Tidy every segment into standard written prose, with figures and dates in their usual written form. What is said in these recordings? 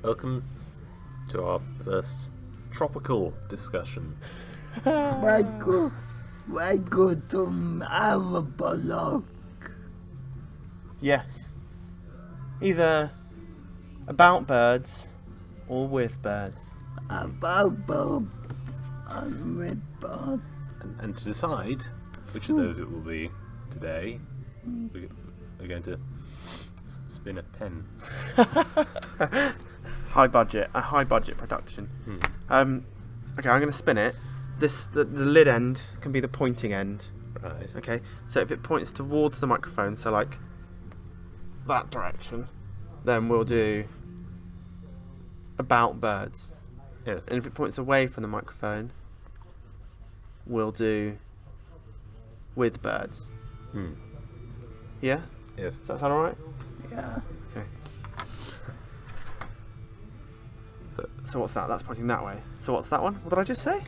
Welcome to our first tropical discussion. Welcome to Maribor. Yes. Either about birds or with birds. About bird and with bird. And to decide which of those it will be today, we're going to spin a pen. A high budget production. Okay, I'm going to spin it. The lid end can be the pointing end. Right. Okay, so if it points towards the microphone, so like that direction, then we'll do about birds. Yes. And if it points away from the microphone, we'll do with birds. Yeah? Yes. Does that sound alright? Yeah. Okay. So what's that? That's pointing that way. So what's that one? What did I just say?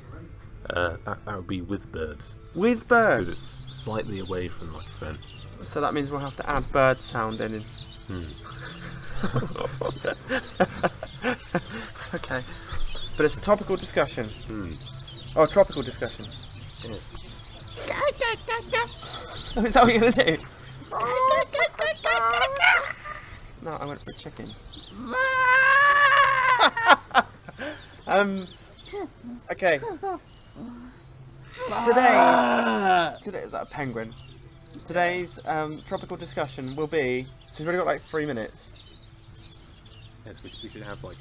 That would be with birds. With Because birds. it's slightly away from the microphone. So that means we'll have to add bird sound in. Okay. But it's a topical discussion. Oh, a tropical discussion. Yes. Is that what you're going to do? No, I went for a chicken. Okay. Today is that a penguin? Today's tropical discussion will be. So we've already got like 3 minutes. Yes, we should have like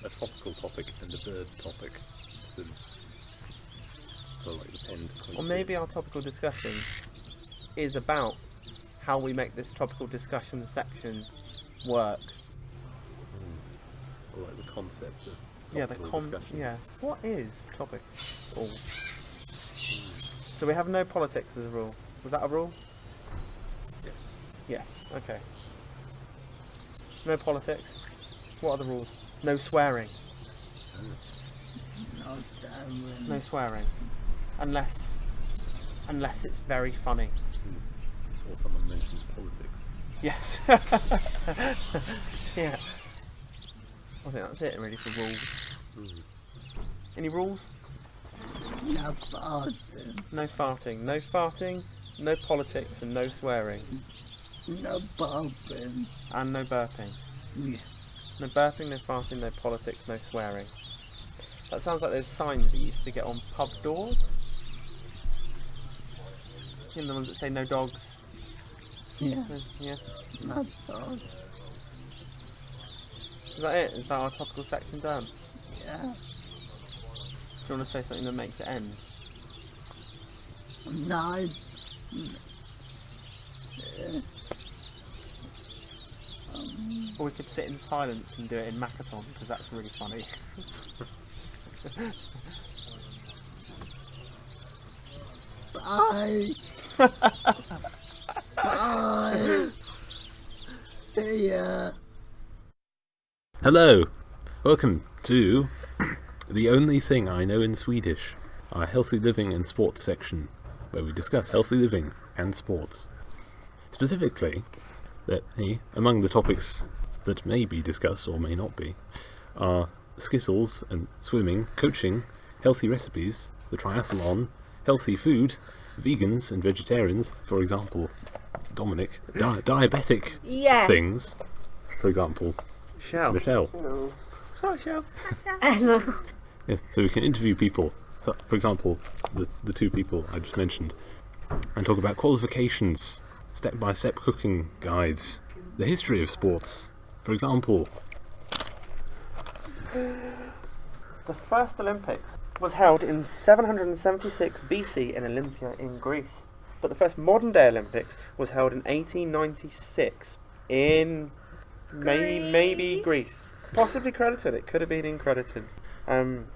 a tropical topic and a bird topic, sort of, for like the pen to point Or to. maybe our topical discussion is about how we make this topical discussion section work. Or like the concept of Yeah, the tropical discussion. yeah. What is topic? Oh. So we have no politics as a rule. Was that a rule? Yes. Yes. Okay. No politics. What are the rules? No swearing. No swearing. Unless it's very funny. Or someone mentions politics. Yes. Yeah. I think that's it really for rules. Any rules? No bird. No farting. No farting, no politics and no swearing. No burping. And no burping. Yeah. No burping, no farting, no politics, no swearing. That sounds like those signs that you used to get on pub doors. You know, the ones that say no dogs. Yeah. Yeah. No dog. Is that it? Is that our topical section done? Yeah. Do you want to say something that makes it end? No. Or we could sit in silence and do it in Makaton, because that's really funny. Bye. Bye. See ya. Hello! Welcome to the only thing I know in Swedish, our healthy living and sports section, where we discuss healthy living and sports. Specifically, among the topics that may be discussed or may not be are skittles and swimming, coaching, healthy recipes, the triathlon, healthy food, vegans and vegetarians, for example, Dominic, diabetic things, for example, Shell. Michelle. Hello. Hi, Shell. Hello. Yes, so we can interview people, so, for example, the two people I just mentioned, and talk about qualifications, step-by-step cooking guides, the history of sports, for example. The first Olympics was held in 776 BC in Olympia in Greece. But the first modern day Olympics was held in 1896 in maybe Greece. Possibly credited, it could have been incredited.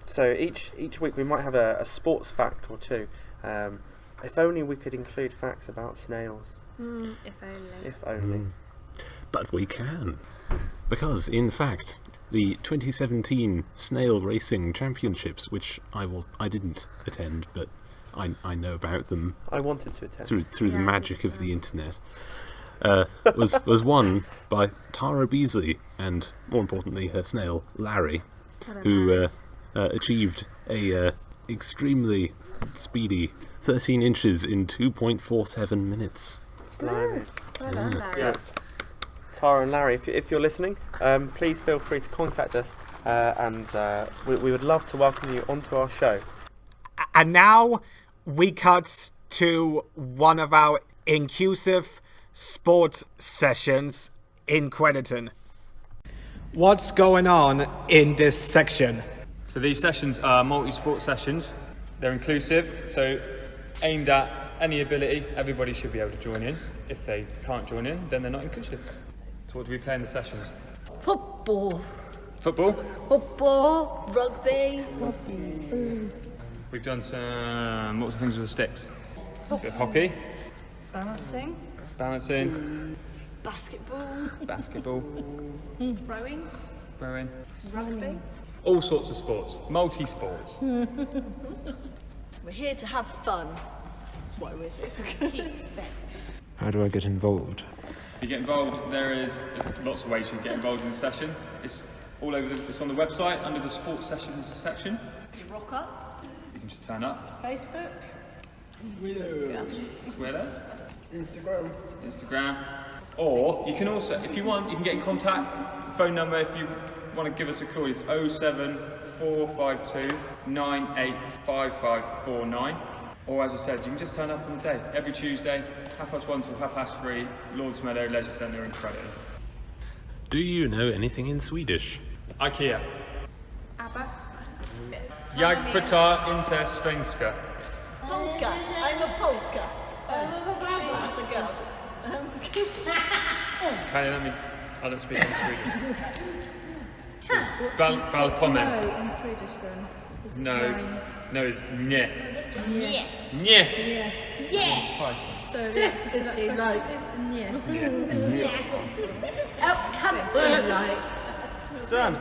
So each week we might have a sports fact or two. If only we could include facts about snails. If only. If only. But we can, because in fact, the 2017 Snail Racing Championships, which I didn't attend, but I know about them I wanted to attend. through the Yeah, magic of the internet. was won by Tara Beasley and, more importantly, her snail Larry, who achieved a extremely speedy 13 inches in 2.47 minutes. Blimey. Well done, Larry. Yeah. Tara and Larry, if you're listening, please feel free to contact us, and we would love to welcome you onto our show. And now we cut to one of our inclusive sports sessions in Crediton. What's going on in this section? So these sessions are multi-sport sessions. They're inclusive, so aimed at any ability. Everybody should be able to join in. If they can't join in, then they're not inclusive. So what do we play in the sessions? Football. Football. Football. Rugby. We've done some, what was the things with the sticks? A bit of hockey. Balancing. Balancing. Basketball. Basketball. Rowing. Throwing. Rugby. All sorts of sports. Multi-sports. We're here to have fun. That's why we're here. Keep fit. How do I get involved? You get involved, there's lots of ways you can get involved in the session. It's all over, it's on the website under the sports sessions section. You rock up. You can just turn up. Facebook. Twitter. Instagram. Or you can also, if you want, you can get in contact. Phone number if you want to give us a call is 07452 985549. Or as I said, you can just turn up on the day. Every Tuesday, 1:30 till 3:30, Lords Meadow Leisure Centre in Crediton. Do you know anything in Swedish? IKEA. ABBA. Jag pratar inte svenska. Polka. I'm a polka. That's a girl. Hey, I don't speak any Swedish. Välkommen. No, in Swedish then. Is it No, nine? no, it's nye. Yeah. Nye. Yeah. So the answer to that question is yeah. Oh, come on. Done.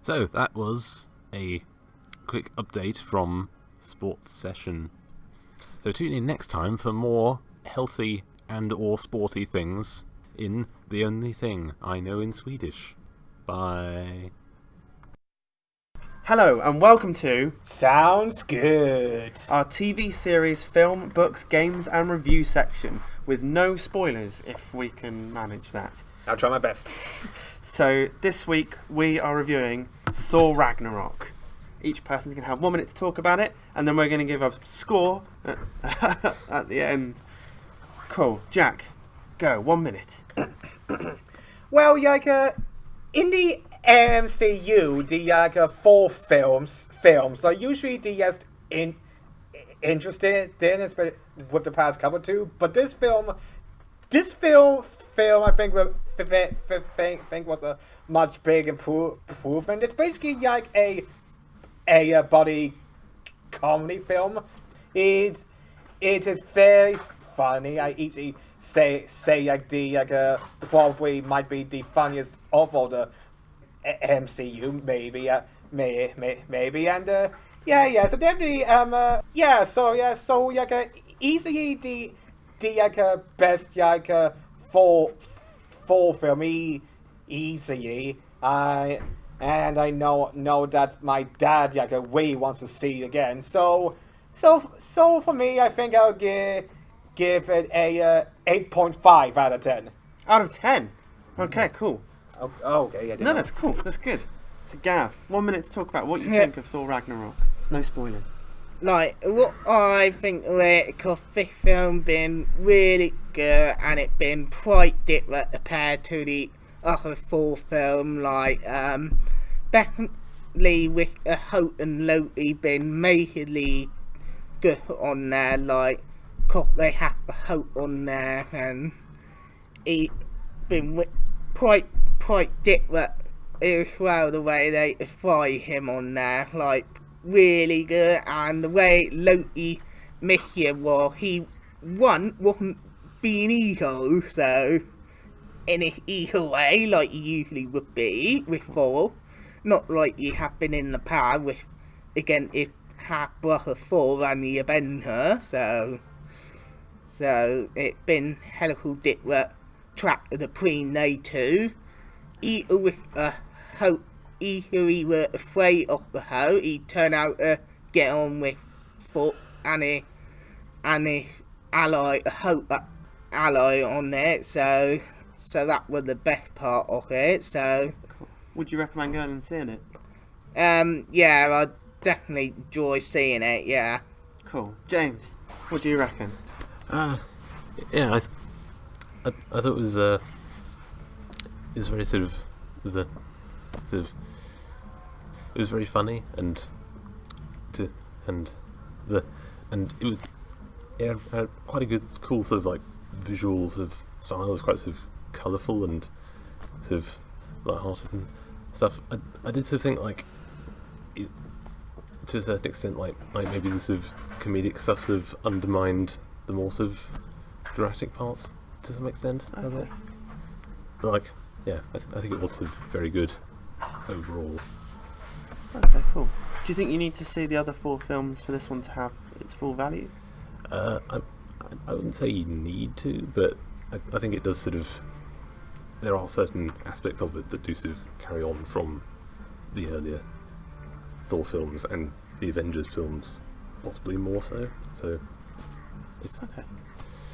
So that was a quick update from Sports Session. So tune in next time for more healthy and or sporty things in The Only Thing I Know in Swedish. Bye. Hello and welcome to Sounds good. our TV series film, books, games and review section with no spoilers if we can manage that. I'll try my best. So this week we are reviewing Thor Ragnarok. Each person's going to have 1 minute to talk about it and then we're going to give a score at the end. Cool. Jack, go. 1 minute. Well, in the MCU, the four films are usually the interesting, especially with the past couple two. But this film, I think was a much big improvement. It's basically like a body comedy film. It is very funny. I easily say probably might be the funniest of all the MCU, maybe, and so definitely, easily the best full film, easily. I know that my dad really wants to see it again. So for me, I think I'll give it a 8.5 out of 10. Out of 10. Okay, cool. Okay, yeah. No, that's cool. That's good. So Gav, 1 minute to talk about what you think of Thor Ragnarok. No spoilers. Like, what I think of it, because this film been really good and it been quite different compared to the other Thor film, like, definitely with Hope and Loki been majorly good on there, like, cause they have the Hope on there and it been quite different as well, the way they fly him on there, like, really good. And the way Loki mission was, he wasn't being ego, so in an ego way, like he usually would be with Thor, not like he have been in the past with, again, if half brother Thor and the Avenger, so it been hell different track between they two. Either with a hope, either he were afraid of the hoe, he turned out to get on with foot and he ally, a hope ally on it. So that was the best part of it. So, Would you recommend going and seeing it? yeah, I definitely enjoy seeing it. Yeah. Cool. James, what do you reckon? Yeah, I thought it was very sort of it was very funny and it was had quite a good, cool sort of like visual sort of style. It was quite sort of colourful and sort of light-hearted and stuff. I did sort of think like to a certain extent like maybe the sort of comedic stuff sort of undermined the more sort of dramatic parts to some extent. Okay. But like, yeah, I think it was sort of very good overall. Okay, cool. Do you think you need to see the other 4 films for this one to have its full value? I wouldn't say you need to, but I think it does sort of. There are certain aspects of it that do sort of carry on from the earlier Thor films and the Avengers films, possibly more so. So, it's Okay,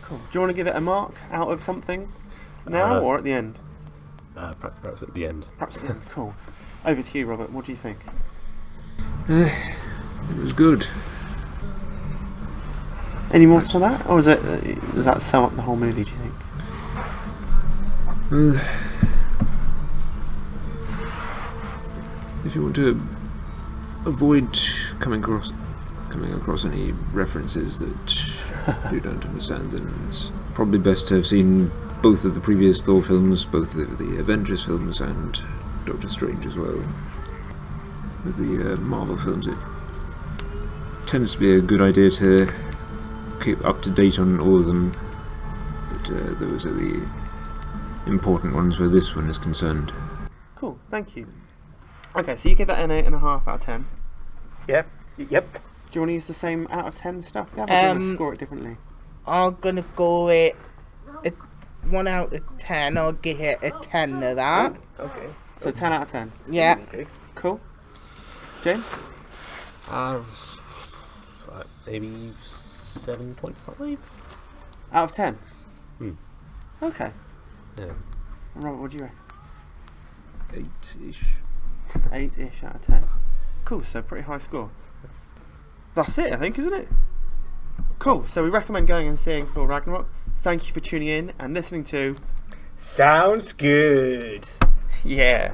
cool. Do you want to give it a mark out of something now or at the end? perhaps at the end. Perhaps at the end. Cool. Over to you, Robert. What do you think? It was good. Any more to that, or does that sum up the whole movie? Do you think? If you want to avoid coming across any references that you don't understand, then it's probably best to have seen both of the previous Thor films, both of the Avengers films, and Doctor Strange as well. With the Marvel films, it tends to be a good idea to keep up to date on all of them, but those are the important ones where this one is concerned. Cool. Thank you. Okay, so you give it an 8.5 out of 10. Yep. Do you want to use the same out of 10 stuff? Yeah, we're going to score it differently. I'm gonna go it a 1 out of 10. I'll give it a 10 to that. Okay. So 10 out of 10. Yeah. Okay. Cool. James? Maybe 7.5 Out of 10? Okay. Yeah. Robert, what do you reckon? 8-ish. 8-ish out of 10. Cool, so pretty high score. That's it, I think, isn't it? Cool, so we recommend going and seeing Thor Ragnarok. Thank you for tuning in and listening to Sounds good. Yeah.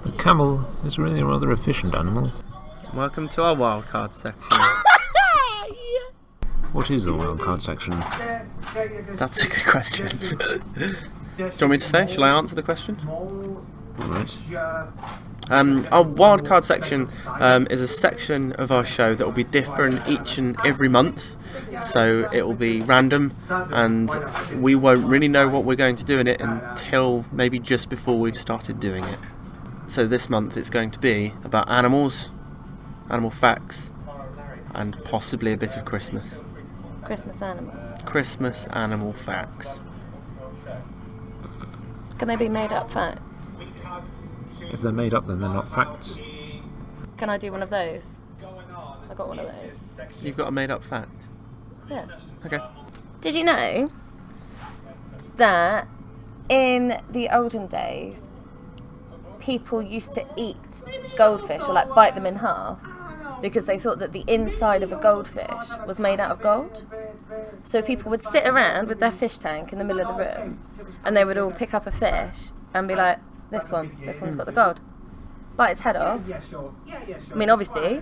A camel is really a rather efficient animal. Welcome to our wildcard section. What is the wildcard section? That's a good question. Do you want me to say? Shall I answer the question? Alright. Our wildcard section is a section of our show that will be different each and every month. So it will be random, and we won't really know what we're going to do in it until maybe just before we've started doing it. So this month it's going to be about animals, animal facts, and possibly a bit of Christmas. Christmas animals. Christmas animal facts. Can they be made up facts? If they're made up, then they're not facts. Can I do one of those? I got one of those. You've got a made up fact? Yeah. Okay. Did you know that in the olden days, people used to eat goldfish or like bite them in half because they thought that the inside of a goldfish was made out of gold? So people would sit around with their fish tank in the middle of the room and they would all pick up a fish and be like, this one's got the gold. Bite its head off. I mean, obviously,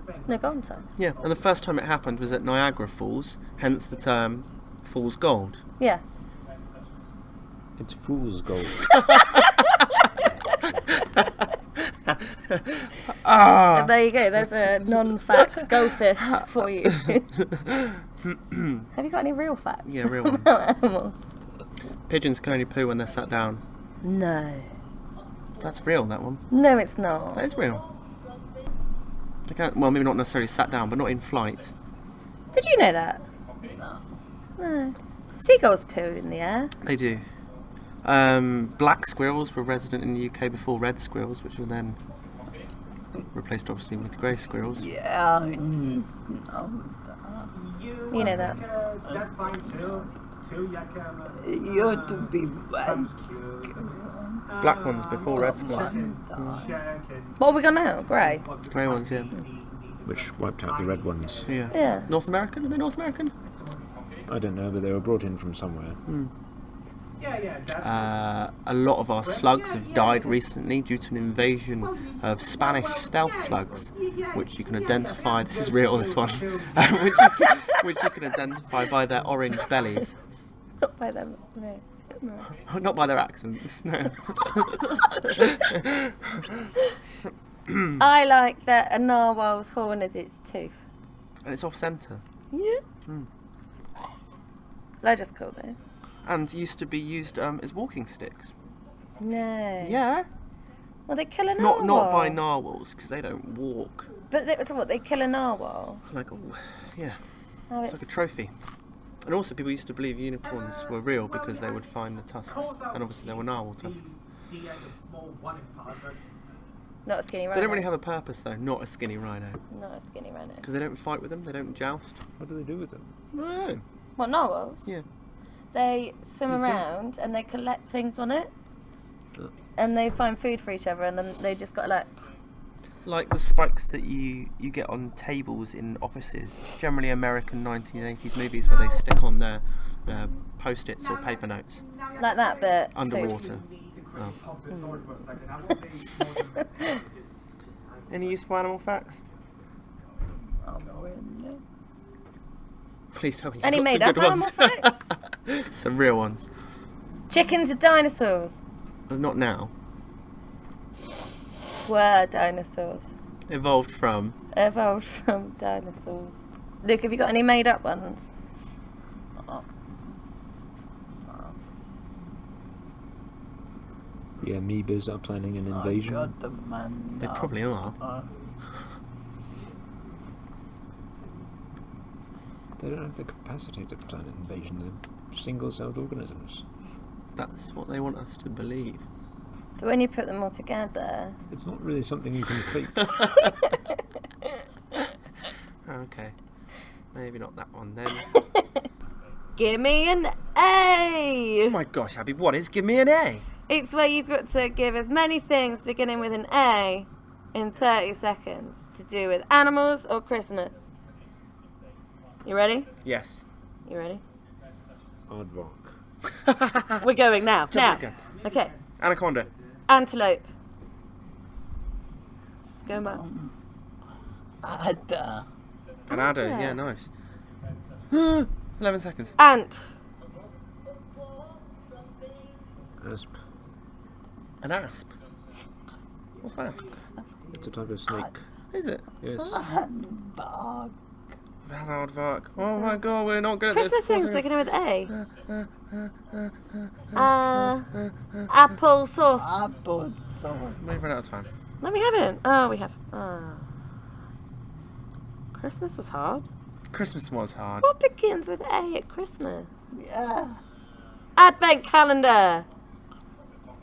there's no gold inside. Yeah, and the first time it happened was at Niagara Falls, hence the term fool's gold. Yeah. It's fool's gold. And there you go, there's a non-fact goldfish for you. Have you got any real facts? Yeah, real ones. About animals? Pigeons can only poo when they're sat down. No. That's real, that one. No, it's not. That is real. They can't, well, maybe not necessarily sat down, but not in flight. Did you know that? No. Seagulls poo in the air. They do. Black squirrels were resident in the UK before red squirrels, which were then replaced obviously with grey squirrels. Yeah. You know that. That's fine too. You ought to be back. Black ones before red squirrels. What have we got now? Grey? Grey ones, yeah. Which wiped out the red ones. Yeah. Yeah. North American? Are they North American? I don't know, but they were brought in from somewhere. A lot of our slugs have died recently due to an invasion of Spanish stealth slugs, which you can identify. This is real, this one. which you can identify by their orange bellies. Not by them, no. Not by their accents, no. I like that a narwhal's horn is its tooth. And it's off centre. Yeah. They're just cool though. And used to be used as walking sticks. No. Yeah. Well, they kill a narwhal. Not by narwhals, because they don't walk. But so what? They kill a narwhal. Like, yeah. Oh, It's like a trophy. And also, people used to believe unicorns were real because they would find the tusks, and obviously there were narwhal tusks. Not a skinny rhino. They don't really have a purpose, though. Not a skinny rhino. Not a skinny rhino. Because they don't fight with them. They don't joust. What do they do with them? No. What, narwhals? Yeah. They swim around and they collect things on it, and they find food for each other, and then they just got like the spikes that you get on tables in offices, generally American 1980s movies where they stick on their post-its or paper notes. Like that, but underwater. Oh. Any useful animal facts? Please tell me. Any made some up good animal ones. facts? Some real ones. Chickens are dinosaurs. Well, not now. Were dinosaurs. Evolved from dinosaurs. Luke, have you got any made up ones? The amoebas are planning an invasion. They probably are. They don't have the capacity to plan an invasion. They're single-celled organisms. That's what they want us to believe. But when you put them all together... It's not really something you can fake. Okay. Maybe not that one then. Give me an A! Oh my gosh, Abby, what is Give Me an A? It's where you've got to give as many things beginning with an A in 30 seconds to do with animals or Christmas. You ready? Yes. You ready? Aardvark. We're going now. Jump Now. Okay. Anaconda. Antelope. Let's go back. Adder. An adder, yeah, nice. 11 seconds. Ant. Asp. An asp? What's an asp? It's a type of snake. Is it? Yes. Aardvark. Aardvark. Oh my god, we're not good at Christmas this. things beginning with A. Apple sauce. Apple sauce. We've run out of time. No, we haven't. Oh, we have. Christmas was hard. Christmas was hard. What begins with A at Christmas? Yeah. Advent calendar.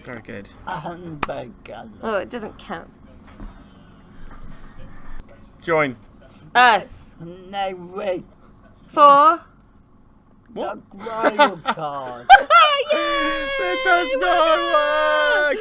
Very good. Hamburger. Oh, it doesn't count. Join. Us. No way. 4. What? The royal card. It does not work!